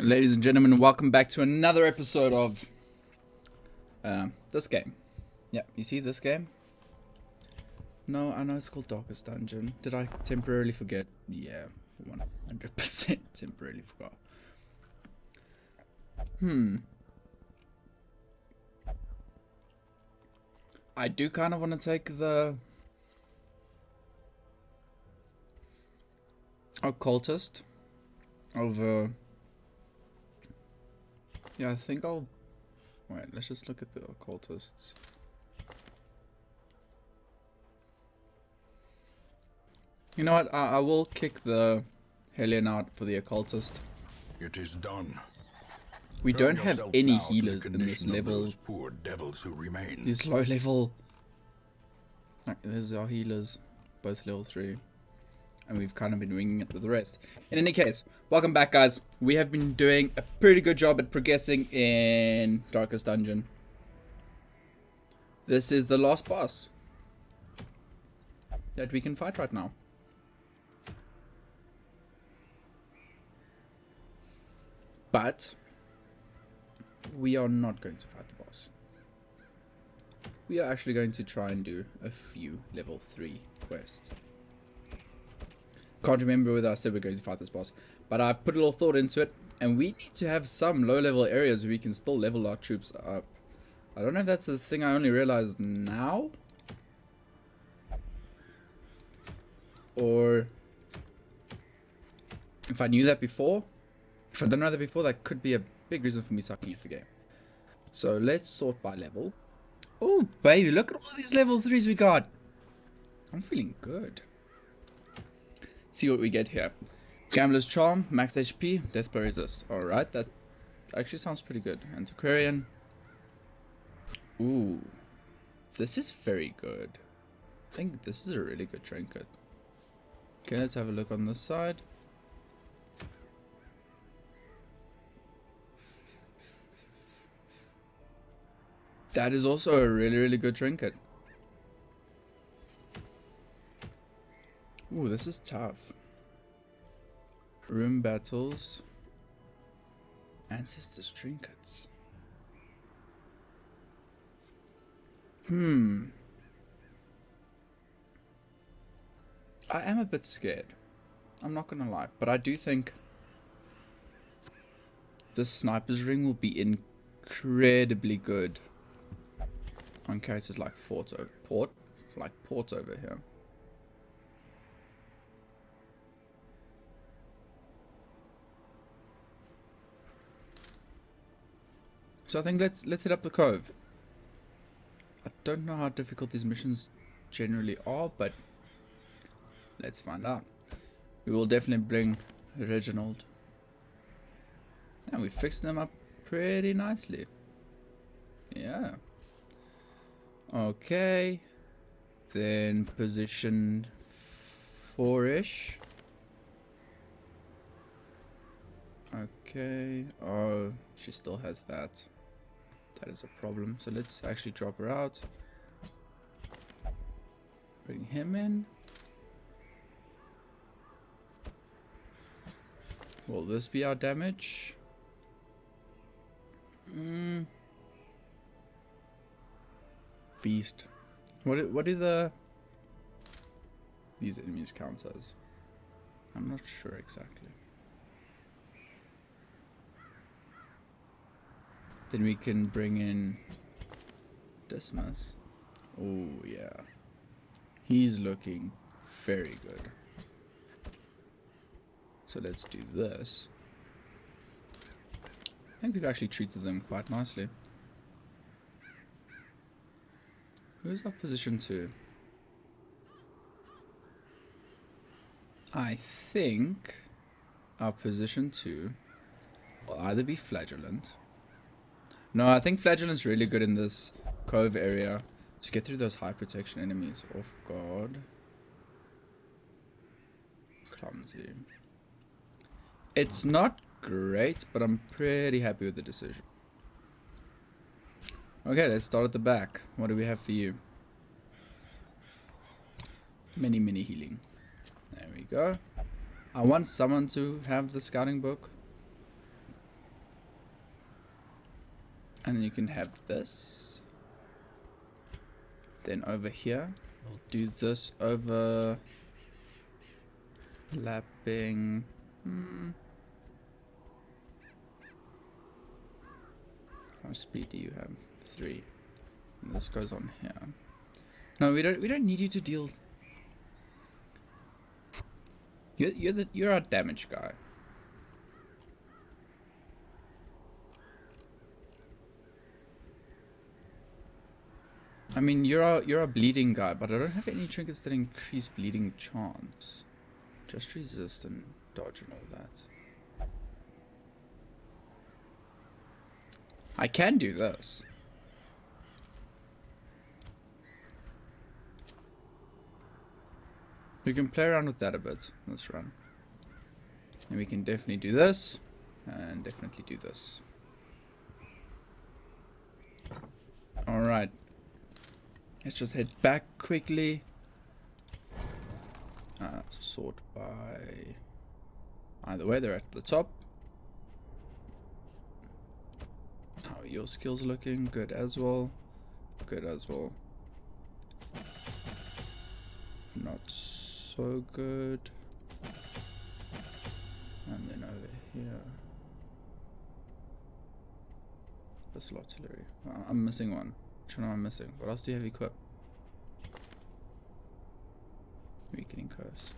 Ladies and gentlemen, welcome back to another episode of this game. Yeah, you see this game? No, I know it's called Darkest Dungeon. Did I temporarily forget? Yeah, 100% temporarily forgot. I do kind of want to take the occultist over. Yeah, I think I'll. Wait, let's just look at the occultists. You know what? I will kick the Hellion out for the occultist. It is done. We Turn don't have yourself any now to the healers in this condition of level. those poor devils who remain. These low level. Right, there's our healers, both level 3. And we've kind of been winging it with the rest. In any case, welcome back, guys. We have been doing a pretty good job at progressing in Darkest Dungeon. This is the last boss that we can fight right now. But we are not going to fight the boss. We are actually going to try and do a few level 3 quests. Can't remember whether I said we're going to fight this boss, but I've put a little thought into it, and we need to have some low level areas where we can still level our troops up. I don't know if that's the thing I only realized now, or if I knew that before. If I didn't know that before, that could be a big reason for me sucking at the game. So let's sort by level. Oh baby, look at all these level 3s we got. I'm feeling good. See what we get here. Gambler's Charm, max HP, Death by Resist. Alright, that actually sounds pretty good. Antiquarian. Ooh. This is very good. I think this is a really good trinket. Okay, let's have a look on this side. That is also a really, really good trinket. Ooh, this is tough. Room battles. Ancestors trinkets. I am a bit scared. I'm not gonna lie. But I do think this sniper's ring will be incredibly good on characters like Port over here. So I think let's hit up the cove. I don't know how difficult these missions generally are, but let's find out. We will definitely bring Reginald. And we fixed them up pretty nicely. Yeah. Okay. Then position 4-ish. Okay. Oh, she still has that. That is a problem. So let's actually drop her out. Bring him in. Will this be our damage? Beast. What do these enemies count as? I'm not sure exactly. Then we can bring in Dismas. Oh yeah. He's looking very good. So let's do this. I think we've actually treated them quite nicely. Who's our position 2? I think our position 2 will either be Flagellant. No, I think Flagellant's really good in this cove area to get through those high protection enemies. Off guard. Clumsy. It's not great, but I'm pretty happy with the decision. Okay, let's start at the back. What do we have for you? Mini healing. There we go. I want someone to have the scouting book. And then you can have this. Then over here, we'll do this overlapping. How much speed do you have? 3. And this goes on here. No, we don't need you to deal. You're our damage guy. I mean, you're a bleeding guy, but I don't have any trinkets that increase bleeding chance. Just resist and dodge and all that. I can do this. We can play around with that a bit. Let's run. And we can definitely do this. And definitely do this. Alright. Let's just head back quickly. Sort by... Either way, they're at the top. How are your skills looking? Good as well. Good as well. Not so good. And then over here. Pistol artillery. I'm missing one. Which one am I missing? What else do you have equipped? Weakening curse.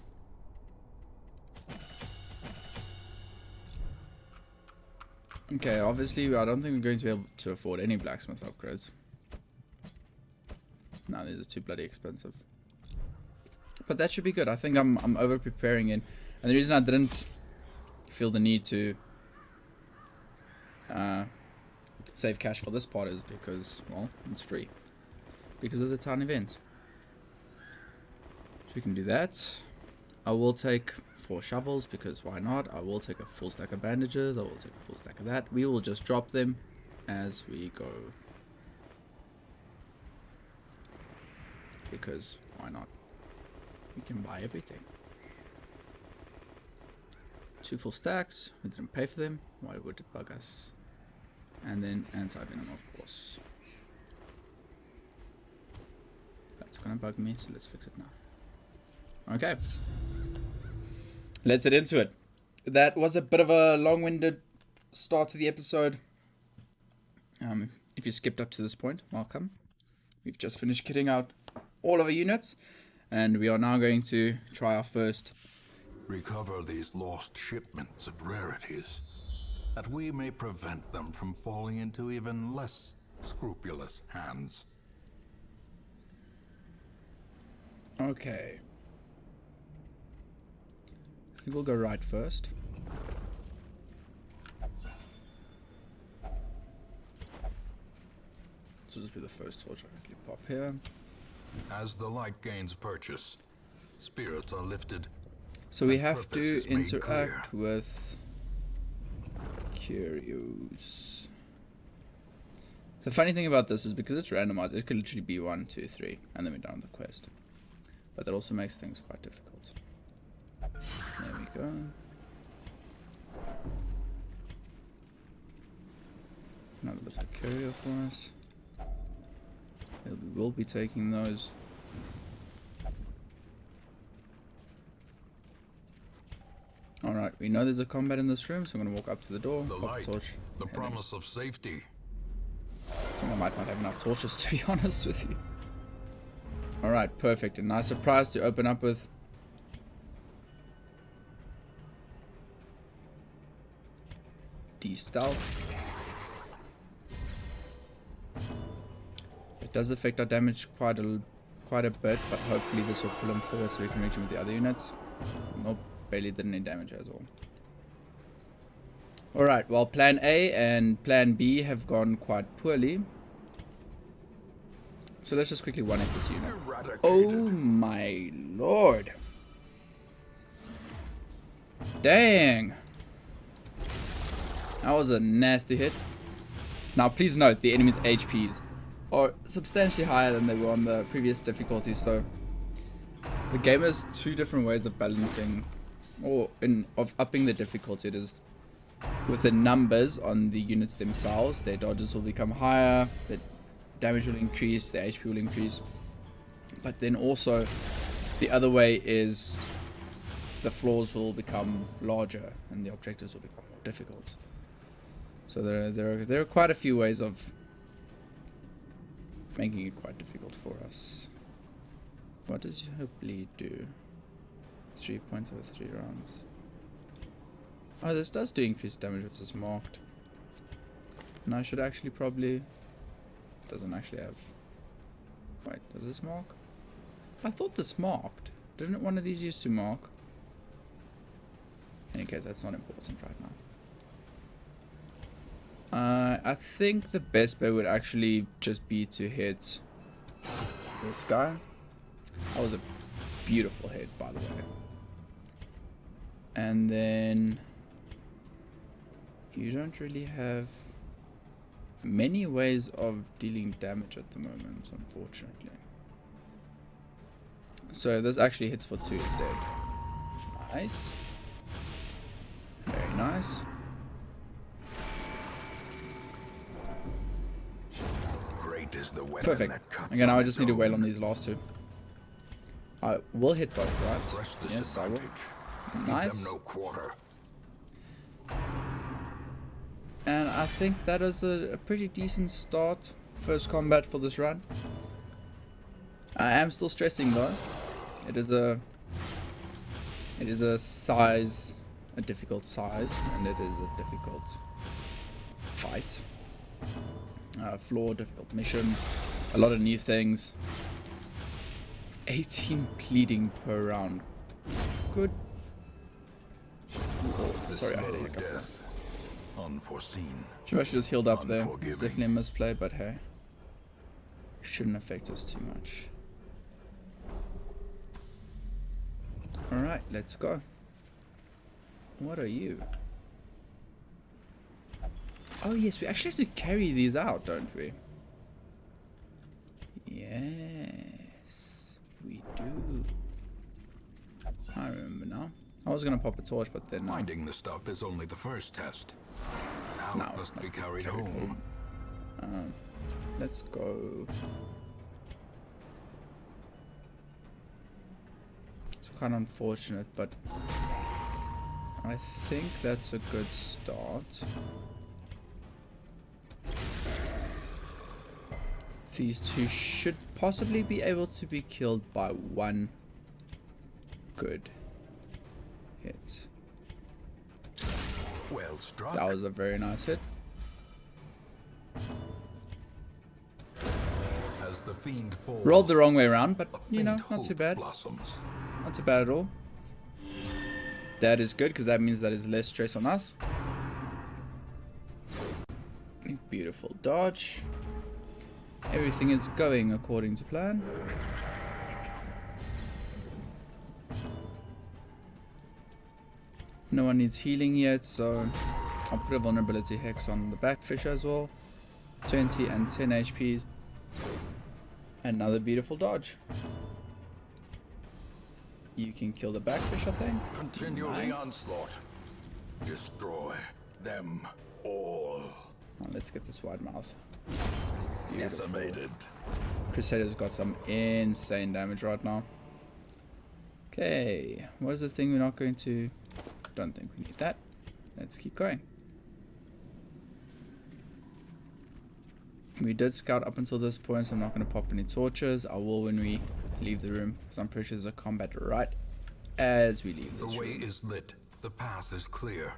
Okay, obviously I don't think we're going to be able to afford any blacksmith upgrades. No, these are too bloody expensive. But that should be good. I think I'm over preparing in, and the reason I didn't feel the need to save cash for this part is because, well, it's free. Because of the town event. So we can do that. I will take 4 shovels because why not? I will take a full stack of bandages. I will take a full stack of that. We will just drop them as we go. Because why not? We can buy everything. 2 full stacks. We didn't pay for them. Why would it bug us? And then anti-venom, of course. That's gonna bug me, so let's fix it now. Okay. Let's get into it. That was a bit of a long-winded start to the episode. If you skipped up to this point, welcome. We've just finished kitting out all of our units, and we are now going to try our first. Recover these lost shipments of rarities, that we may prevent them from falling into even less scrupulous hands. Okay. I think we'll go right first. So just be the first torch I quickly pop here. As the light gains purchase, spirits are lifted. So we have to interact with curios. The funny thing about this is because it's randomized, it could literally be 1, 2, 3, and then we're done with the quest. But that also makes things quite difficult. There we go. Another little curio for us. We will be taking those. Alright, we know there's a combat in this room, so I'm going to walk up to the door. The light, torch, the promise of safety. I think I might not have enough torches, to be honest with you. Alright, perfect. A nice surprise to open up with. D-stealth. It does affect our damage quite a bit, but hopefully this will pull him forward so we can reach him with the other units. Nope, barely did any damage as well. Alright, well, plan A and plan B have gone quite poorly. So let's just quickly one-hit this unit. Oh my lord. Dang. That was a nasty hit. Now please note, the enemy's HPs are substantially higher than they were on the previous difficulty, so the game has 2 different ways of balancing, or of upping the difficulty. It is with the numbers on the units themselves, their dodges will become higher, the damage will increase, the HP will increase. But then also the other way is the floors will become larger and the objectives will become more difficult. So there are quite a few ways of making it quite difficult for us. What does your bleed do? 3 points over 3 rounds. Oh, this does do increased damage which is marked. And I should actually probably... Doesn't actually have... Wait, does this mark? I thought this marked. Didn't one of these used to mark? In any case, that's not important right now. I think the best bet would actually just be to hit this guy. That was a beautiful hit, by the way. And then you don't really have many ways of dealing damage at the moment, unfortunately. So this actually hits for 2 instead. Nice. Very nice. Great is the weapon Perfect. that cuts Again, on I just need to its wail own. on these last 2. I will hit both, right? Press this Yes, I will. advantage. Give Nice. them no quarter. And I think that is a pretty decent start. First combat for this run. I am still stressing though. It is a size, a difficult size, and it is a difficult fight. Flawed, difficult mission. A lot of new things. 18 bleeding per round. Good. Oh, sorry, I had a hiccup there. Death, unforeseen. Should I should just healed up there. It's Unforgiving. definitely a misplay, but hey. Shouldn't affect us too much. Alright, let's go. What are you? Oh yes, we actually have to carry these out, don't we? Yes, we do. I remember now. I was gonna pop a torch, but then Finding the stuff is only the first test. Now Now it must it be must be carried carried home. let's go. It's kind of unfortunate, but I think that's a good start. These 2 should possibly be able to be killed by 1 good hit. Well struck. That was a very nice hit. As the fiend falls, Rolled the wrong way around, but a you know, faint not too hope bad. blossoms. Not too bad at all. That is good because that means that is less stress on us. Beautiful dodge. Everything is going according to plan. No one needs healing yet, so I'll put a vulnerability hex on the backfish as well. 20 and 10 HP. Another beautiful dodge. You can kill the backfish, I think. Continue the Nice. onslaught. Destroy them all. Oh, let's get this wide mouth. Beautiful. Decimated. Crusader's got some insane damage right now. Okay, what is the thing we're not going to... Don't think we need that. Let's keep going. We did scout up until this point, so I'm not going to pop any torches. I will when we leave the room, because I'm pretty sure there's a combat right as we leave The this way room. is lit. The path is clear.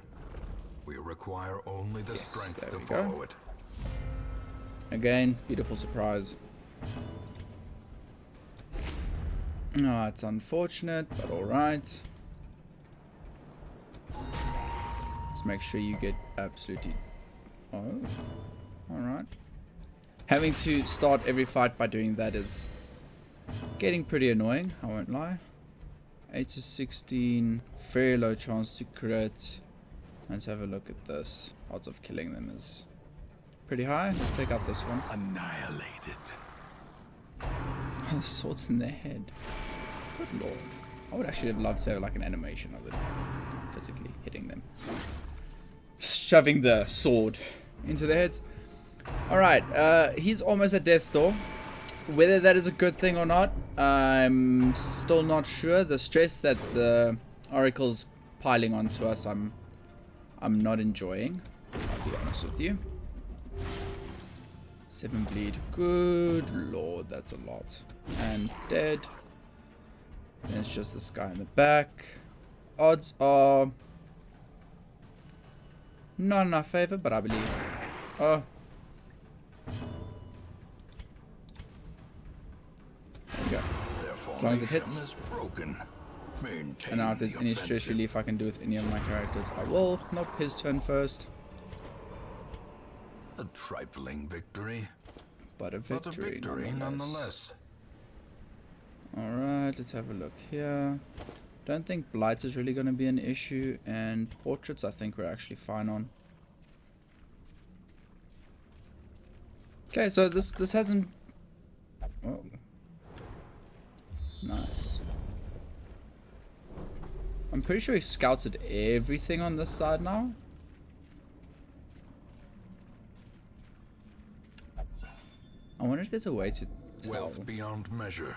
We require only the Yes, strength there to we go. follow it. Again, beautiful surprise. Oh, it's unfortunate, but alright. Let's make sure you get absolutely... Oh, alright. Having to start every fight by doing that is getting pretty annoying, I won't lie. 8 to 16, very low chance to crit. Let's have a look at this. Odds of killing them is pretty high. Let's take out this one. Annihilated. The swords in their head. Good lord. I would actually have loved to have like an animation of it physically hitting them. shoving the sword into their heads. Alright, he's almost at death's door. Whether that is a good thing or not, I'm still not sure. The stress that the oracle's piling onto us, I'm not enjoying. I'll be honest with you. 7 bleed. Good lord, that's a lot. And dead. And it's just this guy in the back. Odds are not in our favor, but I believe. Oh. There we go. As long as it hits. And now if there's any stress relief I can do with any of my characters, I will. Nope, his turn first. A trifling victory. But a victory, nonetheless. Alright, let's have a look here. Don't think blight is really going to be an issue, and portraits I think we're actually fine on. Okay, so this hasn't... Oh. Nice. I'm pretty sure we've scouted everything on this side now. I wonder if there's a way to tell. Wealth beyond measure.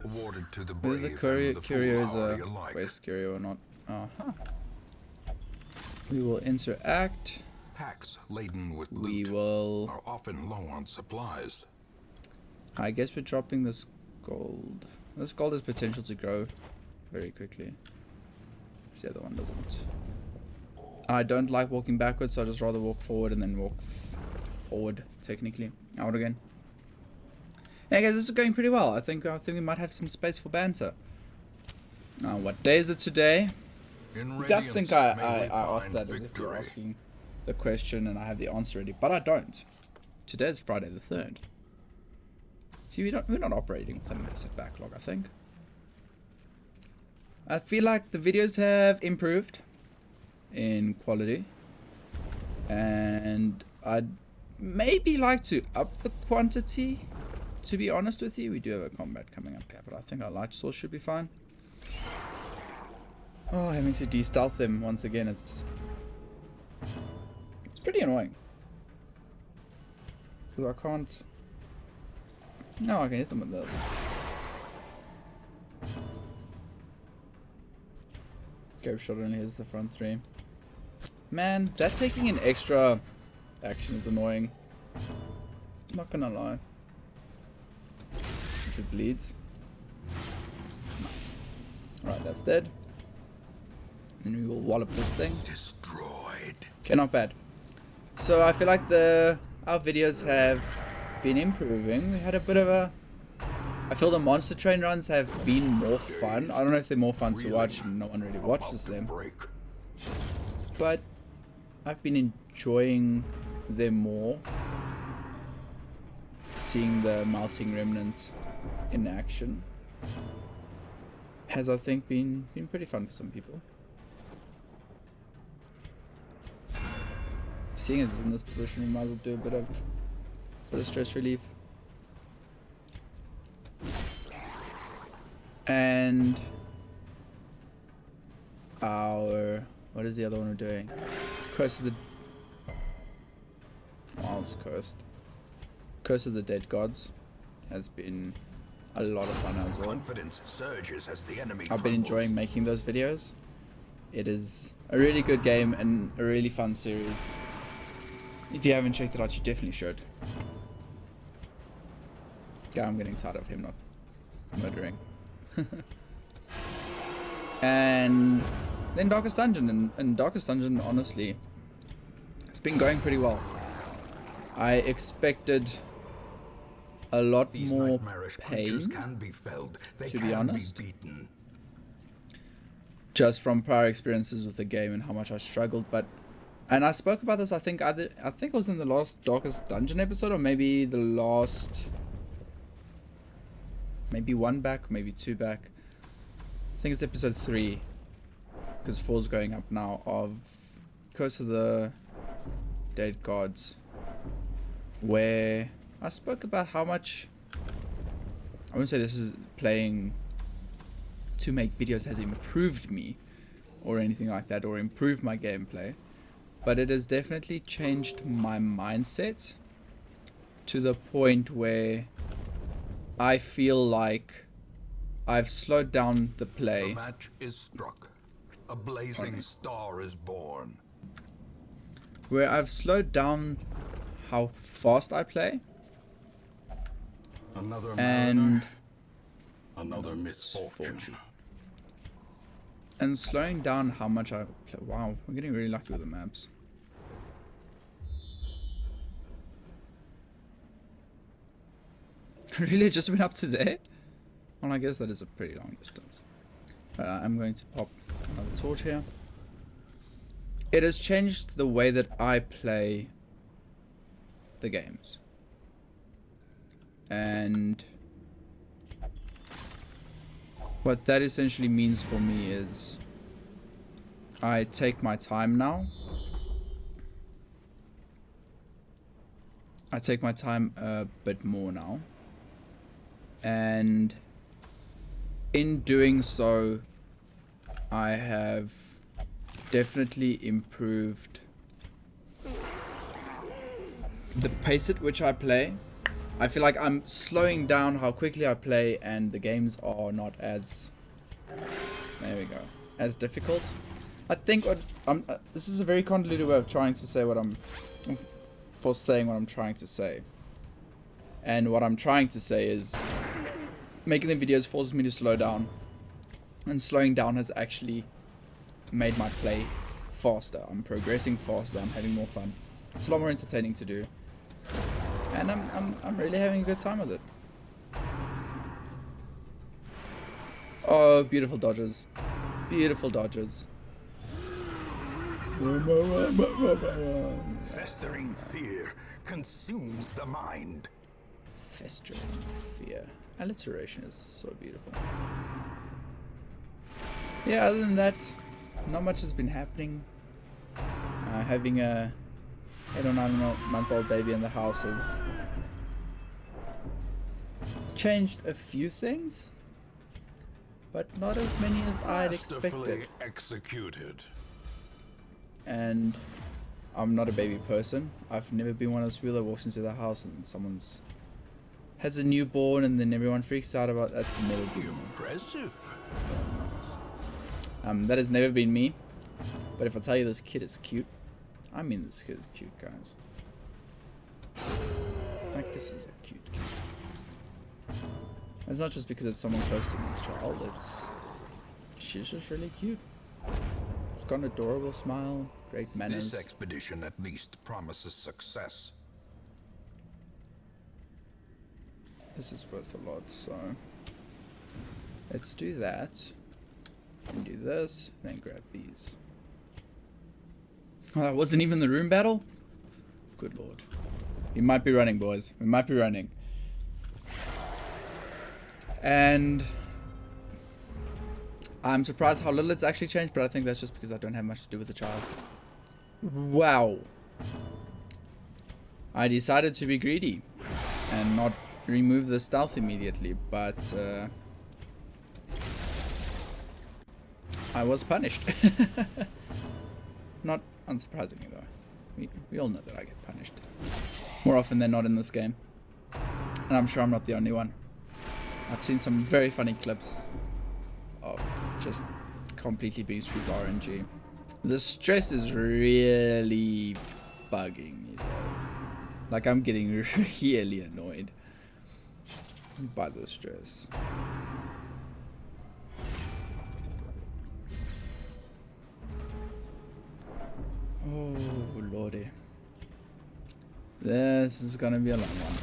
Awarded to the whether brave the curio is a quest curio or not. We will interact. Packs laden with We loot will... are often low on supplies. I guess we're dropping this gold. This gold has potential to grow very quickly. The other one doesn't. I don't like walking backwards, so I just rather walk forward and then walk forward, technically. Out again. Yeah, guys, this is going pretty well. I think we might have some space for banter. What day is it today? You guys think I asked that as if you're asking the question and I have the answer ready, but I don't. Today's Friday the 3rd. See, we're not operating with a massive backlog, I think. I feel like the videos have improved in quality, and I'd maybe like to up the quantity. To be honest with you, we do have a combat coming up here, but I think our light source should be fine. Oh, having to de-stealth them once again, it's pretty annoying. Because I can't... No, I can hit them with those. Grave shot only has the front 3. Man, that taking an extra action is annoying. Not gonna lie. If it bleeds. Nice. Alright, that's dead. Then we will wallop this thing. Destroyed. Okay, not bad. So I feel like our videos have been improving. We had a bit of a... I feel the monster train runs have been more fun. I don't know if they're more fun to watch. No one really watches them. But I've been enjoying them more. Seeing the melting remnant in action has, I think, been pretty fun for some people. Seeing as it's in this position, we might as well do a bit of stress relief. And our... What is the other one we're doing? Curse of the... Oh, it's cursed. Curse of the Dead Gods has been a lot of fun as well. Confidence surges as the enemy I've been enjoying making those videos. It is a really good game and a really fun series. If you haven't checked it out, you definitely should. Yeah, I'm getting tired of him not murdering. And then Darkest Dungeon, and Darkest Dungeon, honestly, it's been going pretty well. I expected a lot more pain, to be honest, just from prior experiences with the game and how much I struggled. But, and I spoke about this, I think it was in the last Darkest Dungeon episode, or maybe the last, maybe 1 back, maybe 2 back. I think it's episode 3, because 4's going up now, of Curse of the Dead Gods, where I spoke about how much, I wouldn't say this is playing to make videos has improved me or anything like that, or improved my gameplay, but it has definitely changed my mindset to the point where I feel like I've slowed down the play. The match is struck. A blazing star is born. Where I've slowed down how fast I play. Another And mariner, another misfortune. And slowing down how much I play. Wow, I'm getting really lucky with the maps. Really just went up to there? Well, I guess that is a pretty long distance. I'm going to pop another torch here. It has changed the way that I play the games. And what that essentially means for me is I take my time now. I take my time a bit more now. And in doing so, I have definitely improved the pace at which I play. I feel like I'm slowing down how quickly I play, and the games are not as, there we go, as difficult. I think what this is a very convoluted way of trying to say what I'm saying what I'm trying to say. And what I'm trying to say is making the videos forces me to slow down, and slowing down has actually made my play faster. I'm progressing faster. I'm having more fun. It's a lot more entertaining to do. And I'm really having a good time with it. Oh, beautiful dodges. Beautiful dodges. Festering fear consumes the mind. Festering fear. Alliteration is so beautiful. Yeah, other than that, not much has been happening. Having a 8 or 9 month old baby in the house has changed a few things, but not as many as I'd expected. Executed. And I'm not a baby person. I've never been one of those people that walks into the house and someone's has a newborn and then everyone freaks out about. That's never been me. Impressive. That has never been me. But if I tell you this kid is cute, I mean this kid is cute, guys. Like, this is a cute kid. It's not just because it's someone close to me, it's child. She's just really cute. She's got an adorable smile, great manners. This expedition at least promises success. This is worth a lot, so let's do that. And do this, then grab these. Oh, that wasn't even the room battle? Good lord. We might be running, boys. We might be running. And I'm surprised how little it's actually changed, but I think that's just because I don't have much to do with the child. Wow. I decided to be greedy and not remove the stealth immediately, but I was punished. Not unsurprisingly though. We all know that I get punished more often than not in this game, and I'm sure I'm not the only one. I've seen some very funny clips of just completely being screwed by RNG. The stress is really bugging me though. Like, I'm getting really annoyed by the stress. Oh lordy. This is gonna be a long one.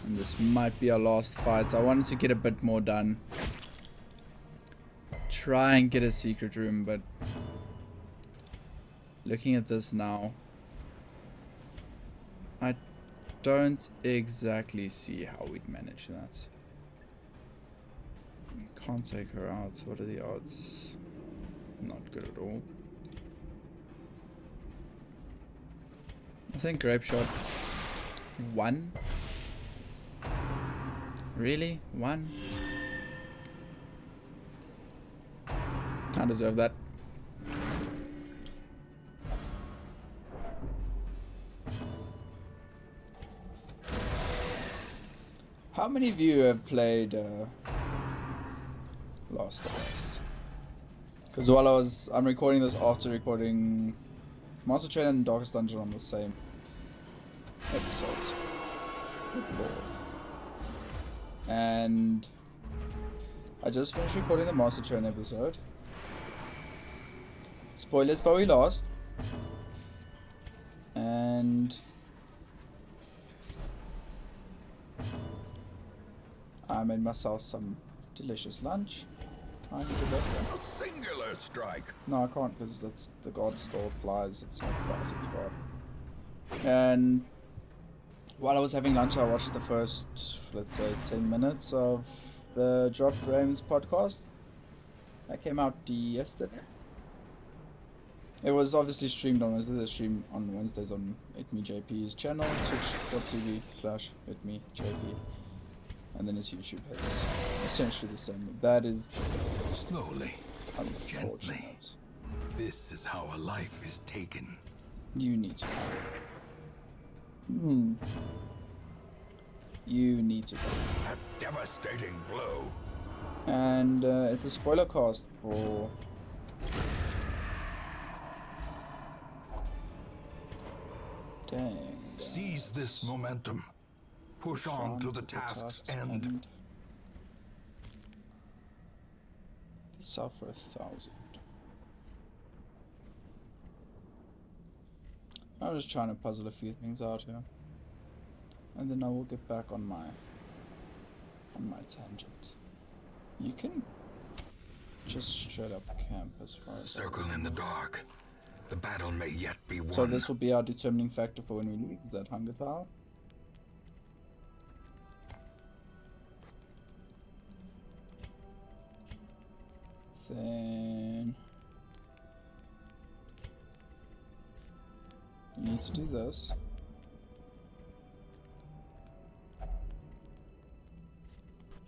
And this might be our last fight. So I wanted to get a bit more done. Try and get a secret room, but looking at this now, I don't exactly see how we'd manage that. Can't take her out. What are the odds? Not good at all. I think grape shot 1. Really? 1? I deserve that. How many of you have played Last of Us? Because while I'm recording this after recording Monster Train and Darkest Dungeon on the same episodes. Good lord. And I just finished recording the Monster Train episode. Spoilers, but we lost. And I made myself some delicious lunch. I need to go for A singular strike. No, I can't because that's the god store flies. It's not flies, it's god. And while I was having lunch, I watched the first, let's say, 10 minutes of the Drop Frames podcast that came out yesterday. It was obviously streamed on Wednesday. They stream on Wednesdays on itmejp's channel, twitch.tv/itmejp, and then his YouTube hits. Essentially the same. That is Slowly, unfortunate. gently. This is how a life is taken. You need to. You need to go. A devastating blow. And it's a spoiler cast for dang. Seize this momentum. Push on to the task's end. Sell for 1,000. I'm just trying to puzzle a few things out here, and then I will get back on my tangent. You can just straight up camp as far as Circle in the dark. The battle may yet be won. So this will be our determining factor for when we leave. Is that hunger tile? Then we need to do this.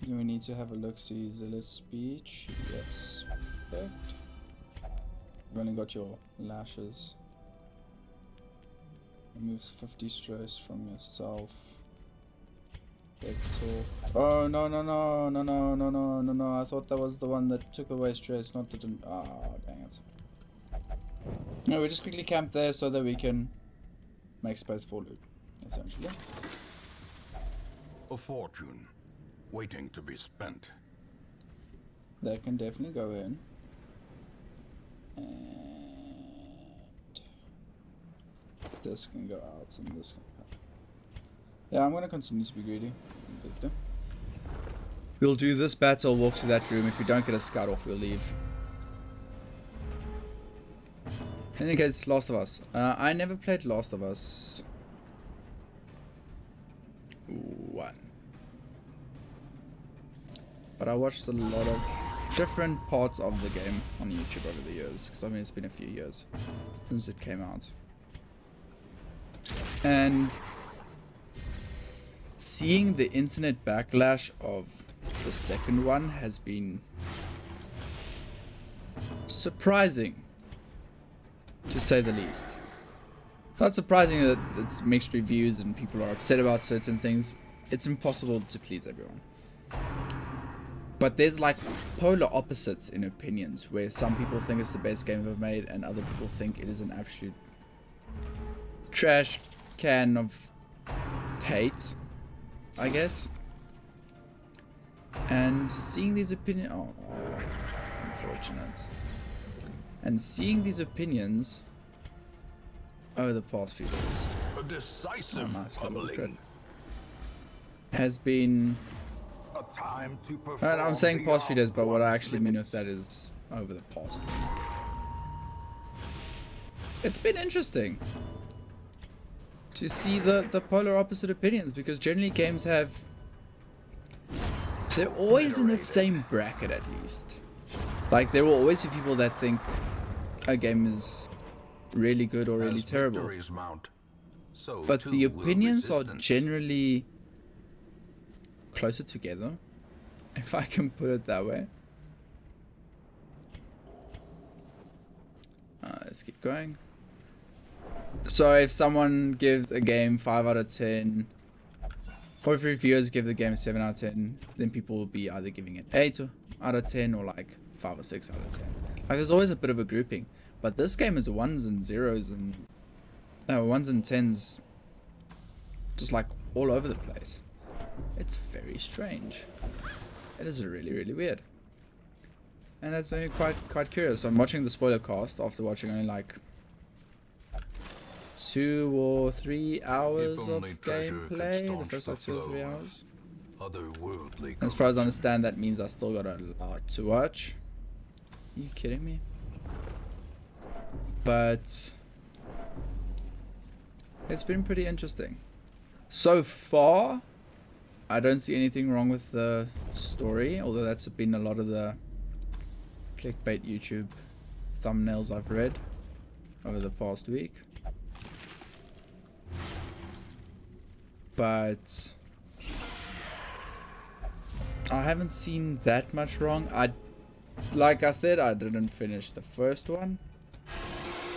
Then we need to have a look-see. Zealous speech. Yes. Perfect. You've only got your lashes. Removes 50 stress from yourself. Oh no no no no no no no no no! I thought that was the one that took away stress, not the. Oh dang it! No, we just quickly camp there so that we can make space for loot, essentially. A fortune, waiting to be spent. That can definitely go in. And this can go out, and this can go out. Yeah, I'm gonna continue to be greedy. We'll do this battle, walk to that room. If we don't get a scout off, we'll leave. In any case, Last of Us. I never played Last of Us 1. But I watched a lot of different parts of the game on YouTube over the years. Because I mean, it's been a few years since it came out. And seeing the internet backlash of the second one has been surprising, to say the least. Not surprising that it's mixed reviews and people are upset about certain things. It's impossible to please everyone. But there's like polar opposites in opinions, where some people think it's the best game ever made and other people think it is an absolute trash can of hate, I guess. And seeing these opinions, unfortunate. And seeing these opinions over the past few days, A decisive pummeling. has been. A time to And perform I'm saying past few days, but what I one's actually mean limits. with that is over the past week. It's been interesting to see the polar opposite opinions, because generally games have, they're always in the same bracket at least. Like there will always be people that think a game is really good or really As terrible, victories mount, so but too the will opinions are resistance. generally closer together, if I can put it that way. Let's keep going. So if someone gives a game 5 out of 10 Or if reviewers give the game a 7 out of 10, then people will be either giving it 8 out of 10 or like 5 or 6 out of 10. Like there's always a bit of a grouping. But this game is 1s and 0s and 1s and 10s, just like all over the place. It's very strange. It is really, really weird. And that's made me quite curious. I'm watching the spoiler cast after watching only like 2 or 3 hours of gameplay. The first like 2 or 3 hours. As far as I understand, that means I still got a lot to watch. Are you kidding me? But it's been pretty interesting. So far, I don't see anything wrong with the story, although that's been a lot of the clickbait YouTube thumbnails I've read over the past week. But I haven't seen that much wrong. Like I said, I didn't finish the first one.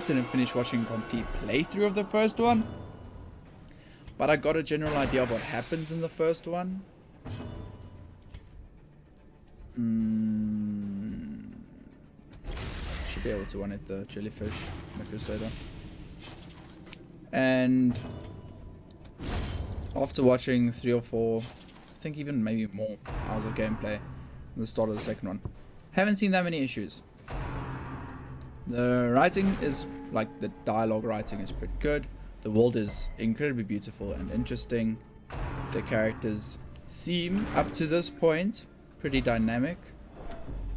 Didn't finish watching a complete playthrough of the first one. But I got a general idea of what happens in the first one. Should be able to one-hit the jellyfish, the Crusader. And after watching 3 or 4, I think even maybe more hours of gameplay at the start of the second one, haven't seen that many issues. The writing is, like, the dialogue writing is pretty good. The world is incredibly beautiful and interesting. The characters seem, up to this point, pretty dynamic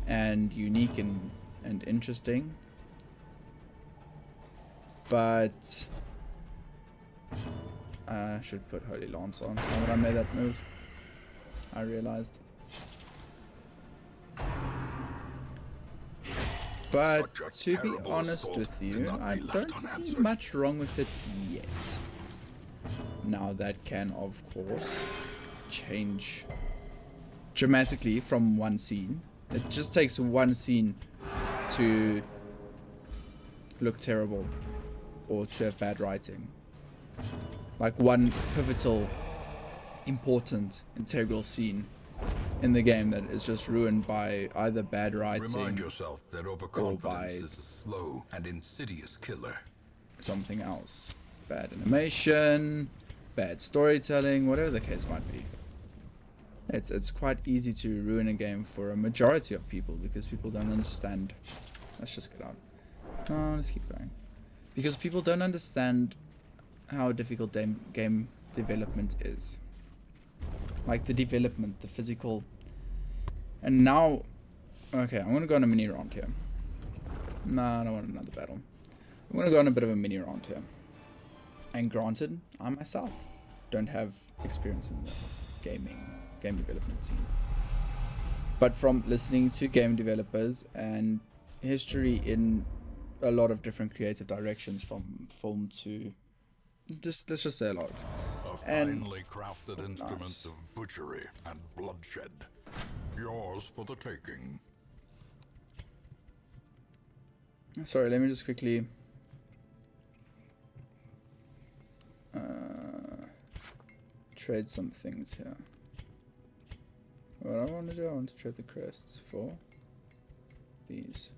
and unique and interesting. But I should put Holy Lance on. Now that I made that move, I realized. But to be honest with you, I don't see much wrong with it yet. Now that can, of course, change dramatically from one scene. It just takes one scene to look terrible or to have bad writing. Like one pivotal, important, integral scene in the game that is just ruined by either bad writing. Remind yourself that overconfidence is a slow and insidious killer. Something else. Bad animation, bad storytelling, whatever the case might be. It's quite easy to ruin a game for a majority of people because people don't understand. Let's just get out. No, let's keep going. Because people don't understand how difficult game development is. Like the development, the physical. And now, okay, I'm gonna go on a mini round here. Nah, I don't want another battle. I'm gonna go on a bit of a mini round here. And granted, I myself don't have experience in the game development scene. But from listening to game developers and history in a lot of different creative directions, from film to let's just say a lot. A finely crafted instrument of butchery and bloodshed. Yours for the taking. Sorry, let me just quickly trade some things here. What I want to do, I want to trade the crests for these.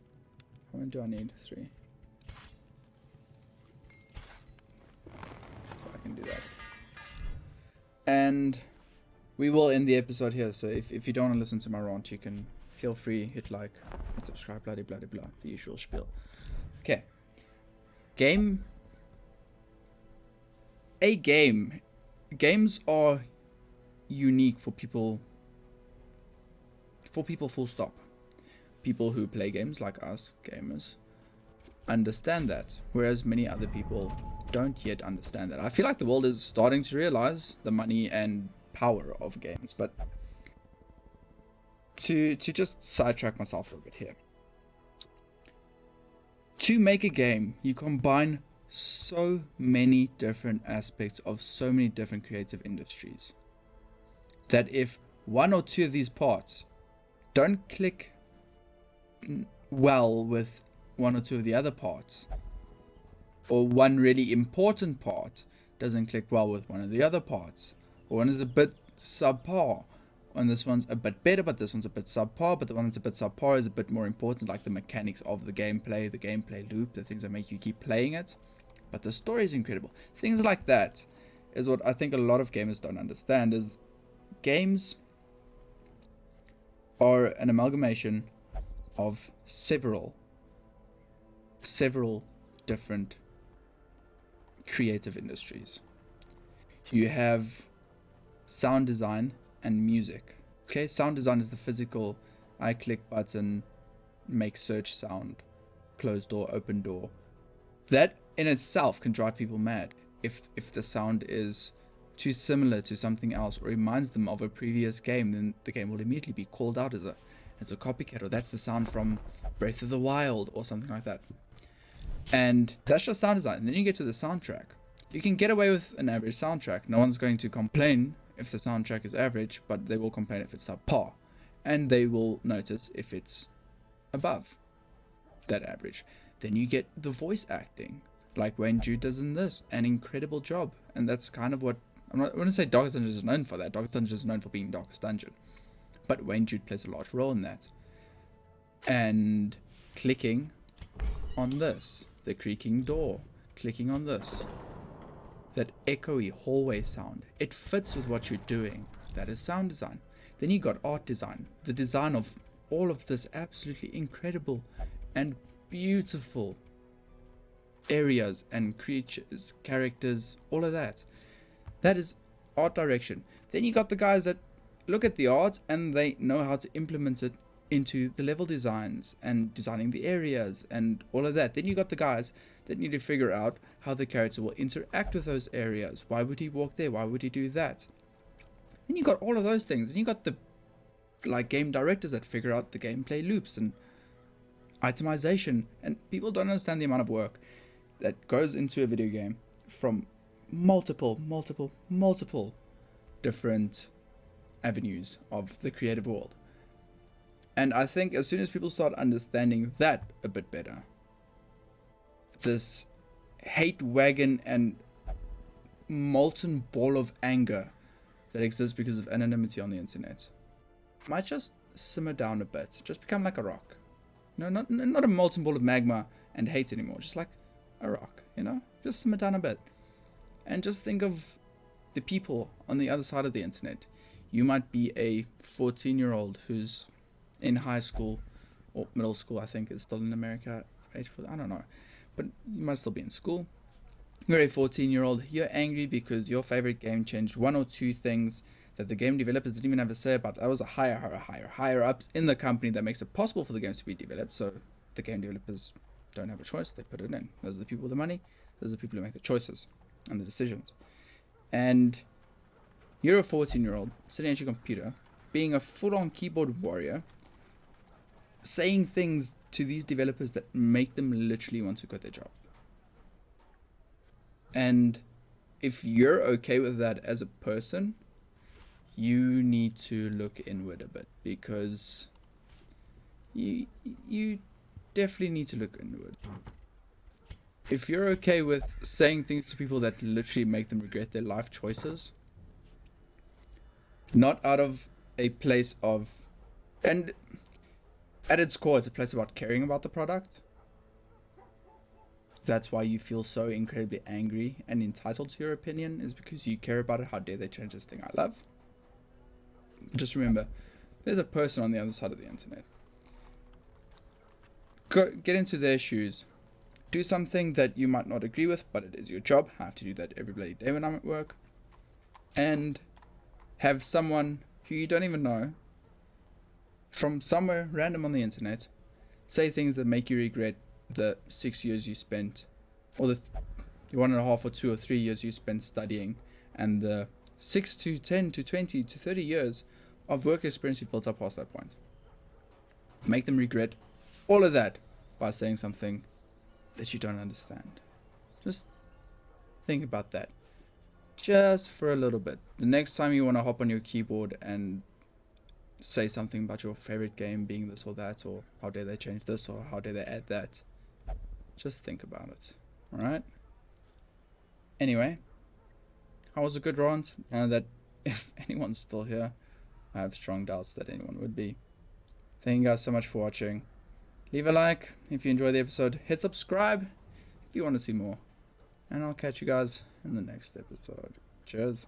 How many do I need? 3. So I can do that. And we will end the episode here. So if you don't want to listen to my rant, you can feel free, hit like, and subscribe, blah, blah, blah, blah, the usual spiel. Okay. Games are unique for people full stop. People who play games like us, gamers, understand that, whereas many other people don't yet understand that. I feel like the world is starting to realize the money and power of games, but to just sidetrack myself for a bit here. To make a game, you combine so many different aspects of so many different creative industries that if one or two of these parts don't click well with one or two of the other parts, or one really important part doesn't click well with one of the other parts, One is a bit subpar, and this one's a bit better, but this one's a bit subpar. But the one that's a bit subpar is a bit more important, like the mechanics of the gameplay loop, the things that make you keep playing it. But the story is incredible. Things like that is what I think a lot of gamers don't understand, is games are an amalgamation of several different creative industries. You have sound design and music. Okay, sound design is the physical, I click button, make search sound, close door, open door. That in itself can drive people mad if the sound is too similar to something else or reminds them of a previous game. Then the game will immediately be called out as a copycat, or that's the sound from Breath of the Wild or something like that. And that's just sound design. And then you get to the soundtrack. You can get away with an average soundtrack. No one's going to complain if the soundtrack is average, but they will complain if it's subpar, and they will notice if it's above that average. Then you get the voice acting, like Wayne Jude does in this, an incredible job. And that's kind of what I wouldn't say Darkest Dungeon is known for. That Darkest Dungeon is known for being Darkest Dungeon, but Wayne Jude plays a large role in that. And clicking on this, the creaking door, clicking on this, that echoey hallway sound, it fits with what you're doing. That is sound design. Then you got art design, the design of all of this absolutely incredible and beautiful areas and creatures, characters, all of that. That is art direction. Then you got the guys that look at the art and they know how to implement it into the level designs and designing the areas and all of that. Then you got the guys that need to figure out how the character will interact with those areas. Why would he walk there? Why would he do that? Then you got all of those things. And you got the game directors that figure out the gameplay loops and itemization. And people don't understand the amount of work that goes into a video game from multiple different avenues of the creative world. And I think as soon as people start understanding that a bit better, this hate wagon and molten ball of anger that exists because of anonymity on the internet might just simmer down a bit, just become like a rock. No, not a molten ball of magma and hate anymore, just like a rock, just simmer down a bit. And just think of the people on the other side of the internet. You might be a 14-year-old who's in high school or middle school, I think it's still in America, age 14, I don't know, but you might still be in school. You're a 14-year-old, you're angry because your favorite game changed one or two things that the game developers didn't even have a say about. That was a higher ups in the company that makes it possible for the games to be developed. So the game developers don't have a choice, they put it in. Those are the people with the money, those are the people who make the choices and the decisions. And you're a 14-year-old sitting at your computer, being a full-on keyboard warrior, saying things to these developers that make them literally want to quit their job. And if you're okay with that as a person, you need to look inward a bit, because you definitely need to look inward. If you're okay with saying things to people that literally make them regret their life choices, not out of a place of, and at its core, it's a place about caring about the product. That's why you feel so incredibly angry and entitled to your opinion, is because you care about it. How dare they change this thing I love? Just remember, there's a person on the other side of the internet. Get into their shoes. Do something that you might not agree with, but it is your job. I have to do that every bloody day when I'm at work. And have someone who you don't even know, from somewhere random on the internet, say things that make you regret the 6 years you spent, or the 1.5 or 2 or 3 years you spent studying, and the 6 to 10 to 20 to 30 years of work experience you built up past that point. Make them regret all of that by saying something that you don't understand. Just think about that. Just for a little bit. The next time you want to hop on your keyboard and say something about your favorite game being this or that, or how dare they change this, or how dare they add that, just think about it. Alright? Anyway, that was a good rant, and that if anyone's still here. I have strong doubts that anyone would be. Thank you guys so much for watching. Leave a like if you enjoyed the episode. Hit subscribe if you want to see more. And I'll catch you guys in the next episode. Cheers.